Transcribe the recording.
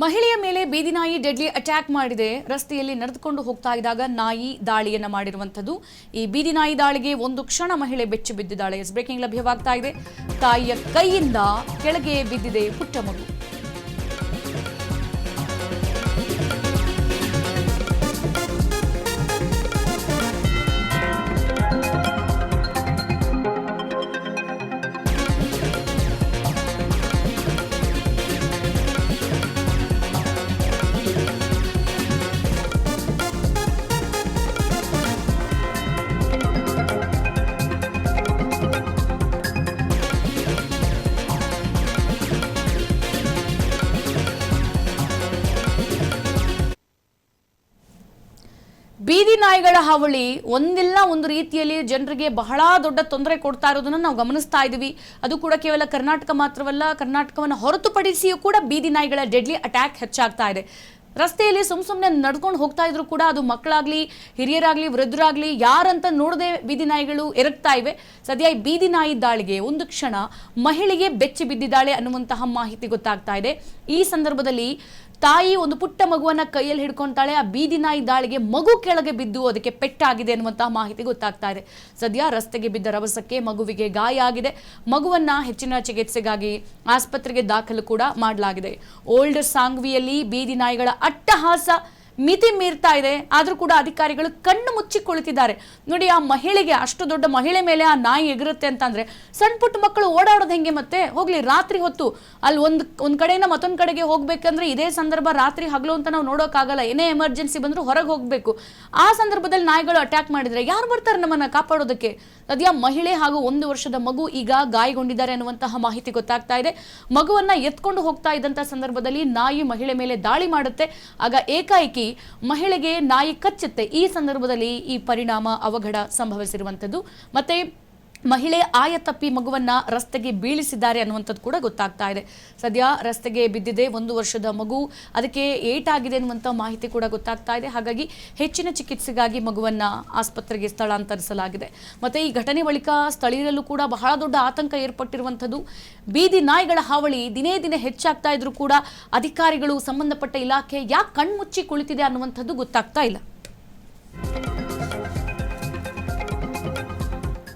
ಮಹಿಳೆಯ ಮೇಲೆ ಬೀದಿ ನಾಯಿ ಡೆಡ್ಲಿ ಅಟ್ಯಾಕ್ ಮಾಡಿದೆ. ರಸ್ತೆಯಲ್ಲಿ ನಡೆದುಕೊಂಡು ಹೋಗ್ತಾ ಇದ್ದಾಗ ನಾಯಿ ದಾಳಿಯನ್ನ ಮಾಡಿರುವಂತದ್ದು. ಈ ಬೀದಿ ನಾಯಿ ದಾಳಿಗೆ ಒಂದು ಕ್ಷಣ ಮಹಿಳೆ ಬೆಚ್ಚಿ ಬಿದ್ದಿದ್ದಾಳೆ. ಬ್ರೇಕಿಂಗ್ ಲಭ್ಯವಾಗ್ತಾ ಇದೆ. ತಾಯಿಯ ಕೈಯಿಂದ ಕೆಳಗೆ ಬಿದ್ದಿದೆ ಪುಟ್ಟ ಮಗು. ಬೀದಿ ನಾಯಿಗಳ ಹಾವಳಿ ಒಂದಿಲ್ಲ ಒಂದು ರೀತಿಯಲ್ಲಿ ಜನರಿಗೆ ಬಹಳ ದೊಡ್ಡ ತೊಂದರೆ ಕೊಡ್ತಾ ಇರೋದನ್ನ ನಾವು ಗಮನಿಸ್ತಾ ಇದ್ದೀವಿ. ಅದು ಕೂಡ ಕೇವಲ ಕರ್ನಾಟಕ ಮಾತ್ರವಲ್ಲ, ಕರ್ನಾಟಕವನ್ನು ಹೊರತುಪಡಿಸಿಯೂ ಕೂಡ ಬೀದಿ ನಾಯಿಗಳ ಡೆಡ್ಲಿ ಅಟ್ಯಾಕ್ ಹೆಚ್ಚಾಗ್ತಾ ಇದೆ. ರಸ್ತೆಯಲ್ಲಿ ಸುಮ್ಮನೆ ನಡ್ಕೊಂಡು ಹೋಗ್ತಾ ಇದ್ರು ಕೂಡ ಅದು ಮಕ್ಕಳಾಗ್ಲಿ, ಹಿರಿಯರಾಗ್ಲಿ, ವೃದ್ಧರಾಗ್ಲಿ ಯಾರಂತ ನೋಡದೆ ಬೀದಿ ನಾಯಿಗಳು ಎರಗ್ತಾ ಇವೆ. ಸದ್ಯ ಈ ಬೀದಿ ನಾಯಿ ದಾಳಿಗೆ ಒಂದು ಕ್ಷಣ ಮಹಿಳೆಗೆ ಬೆಚ್ಚಿ ಬಿದ್ದಿದ್ದಾಳೆ ಅನ್ನುವಂತಹ ಮಾಹಿತಿ ಗೊತ್ತಾಗ್ತಾ ಇದೆ. ಈ ಸಂದರ್ಭದಲ್ಲಿ ತಾಯಿ ಒಂದು ಪುಟ್ಟ ಮಗುವನ್ನ ಕೈಯಲ್ಲಿ ಹಿಡ್ಕೊಂತಾಳೆ. ಆ ಬೀದಿ ನಾಯಿ ದಾಳಿಗೆ ಮಗು ಕೆಳಗೆ ಬಿದ್ದು ಅದಕ್ಕೆ ಪೆಟ್ಟಾಗಿದೆ ಅನ್ನುವಂತಹ ಮಾಹಿತಿ ಗೊತ್ತಾಗ್ತಾ ಇದೆ. ಸದ್ಯ ರಸ್ತೆಗೆ ಬಿದ್ದ ರಭಸಕ್ಕೆ ಮಗುವಿಗೆ ಗಾಯ ಆಗಿದೆ. ಮಗುವನ್ನ ಹೆಚ್ಚಿನ ಚಿಕಿತ್ಸೆಗಾಗಿ ಆಸ್ಪತ್ರೆಗೆ ದಾಖಲು ಕೂಡ ಮಾಡಲಾಗಿದೆ. ಓಲ್ಡ್ ಸಾಂಗ್ವಿಯಲ್ಲಿ ಬೀದಿ ನಾಯಿಗಳ ಅಟ್ಟಹಾಸ ಮಿತಿ ಮೀರ್ತಾ ಇದೆ. ಆದ್ರೂ ಕೂಡ ಅಧಿಕಾರಿಗಳು ಕಣ್ಣು ಮುಚ್ಚಿ ಕುಳಿತಿದ್ದಾರೆ. ನೋಡಿ, ಆ ಮಹಿಳೆಗೆ, ಅಷ್ಟು ದೊಡ್ಡ ಮಹಿಳೆ ಮೇಲೆ ಆ ನಾಯಿ ಎಗರುತ್ತೆ ಅಂತಂದ್ರೆ ಸಣ್ಣ ಪುಟ್ಟ ಮಕ್ಕಳು ಓಡಾಡೋದು ಹೆಂಗೆ? ಮತ್ತೆ ಹೋಗ್ಲಿ, ರಾತ್ರಿ ಹೊತ್ತು ಅಲ್ಲಿ ಒಂದ್ ಕಡೆಯಿಂದ ಮತ್ತೊಂದ್ ಕಡೆಗೆ ಹೋಗ್ಬೇಕಂದ್ರೆ ಇದೇ ಸಂದರ್ಭ ರಾತ್ರಿ ಹಗಲು ಅಂತ ನಾವು ನೋಡೋಕ್ಕಾಗಲ್ಲ. ಏನೇ ಎಮರ್ಜೆನ್ಸಿ ಬಂದ್ರು ಹೊರಗೆ ಹೋಗ್ಬೇಕು. ಆ ಸಂದರ್ಭದಲ್ಲಿ ನಾಯಿಗಳು ಅಟ್ಯಾಕ್ ಮಾಡಿದ್ರೆ ಯಾರು ಬರ್ತಾರೆ ನಮ್ಮನ್ನ ಕಾಪಾಡೋದಕ್ಕೆ? ಸದ್ಯ ಮಹಿಳೆ ಹಾಗೂ 1 ವರ್ಷದ ಮಗು ಈಗ ಗಾಯಗೊಂಡಿದ್ದಾರೆ ಅನ್ನುವಂತಹ ಮಾಹಿತಿ ಗೊತ್ತಾಗ್ತಾ ಇದೆ. ಮಗುವನ್ನ ಎತ್ಕೊಂಡು ಹೋಗ್ತಾ ಇದ್ದಂತ ಸಂದರ್ಭದಲ್ಲಿ ನಾಯಿ ಮಹಿಳೆ ಮೇಲೆ ದಾಳಿ ಮಾಡುತ್ತೆ. ಆಗ ಏಕಾಏಕಿ ಮಹಿಳೆಗೆ ನಾಯಿ ಕಚ್ಚುತ್ತೆ. ಈ ಸಂದರ್ಭದಲ್ಲಿ ಈ ಪರಿಣಾಮ ಅವಘಡ ಸಂಭವಿಸಿರುವಂತದ್ದು. ಮತ್ತೆ ಮಹಿಳೆ ಆಯತಪ್ಪಿ ಮಗುವನ್ನ ರಸ್ತೆಗೆ ಬೀಳಿಸಿದ್ದಾರೆ ಅನ್ನುವಂಥದ್ದು ಕೂಡ ಗೊತ್ತಾಗ್ತಾ ಇದೆ. ಸದ್ಯ ರಸ್ತೆಗೆ ಬಿದ್ದಿದೆ 1 ವರ್ಷದ ಮಗು, ಅದಕ್ಕೆ ಏಟಾಗಿದೆ ಅನ್ನುವಂಥ ಮಾಹಿತಿ ಕೂಡ ಗೊತ್ತಾಗ್ತಾ ಇದೆ. ಹಾಗಾಗಿ ಹೆಚ್ಚಿನ ಚಿಕಿತ್ಸೆಗಾಗಿ ಮಗುವನ್ನ ಆಸ್ಪತ್ರೆಗೆ ಸ್ಥಳಾಂತರಿಸಲಾಗಿದೆ. ಮತ್ತೆ ಈ ಘಟನೆ ಬಳಿಕ ಸ್ಥಳೀಯರಲ್ಲೂ ಕೂಡ ಬಹಳ ದೊಡ್ಡ ಆತಂಕ ಏರ್ಪಟ್ಟಿರುವಂಥದ್ದು. ಬೀದಿ ನಾಯಿಗಳ ಹಾವಳಿ ದಿನೇ ದಿನೇ ಹೆಚ್ಚಾಗ್ತಾ ಇದ್ರೂ ಕೂಡ ಅಧಿಕಾರಿಗಳು, ಸಂಬಂಧಪಟ್ಟ ಇಲಾಖೆ ಯಾಕೆ ಕಣ್ಮುಚ್ಚಿ ಕುಳಿತಿದೆ ಅನ್ನುವಂಥದ್ದು ಗೊತ್ತಾಗ್ತಾ ಇಲ್ಲ.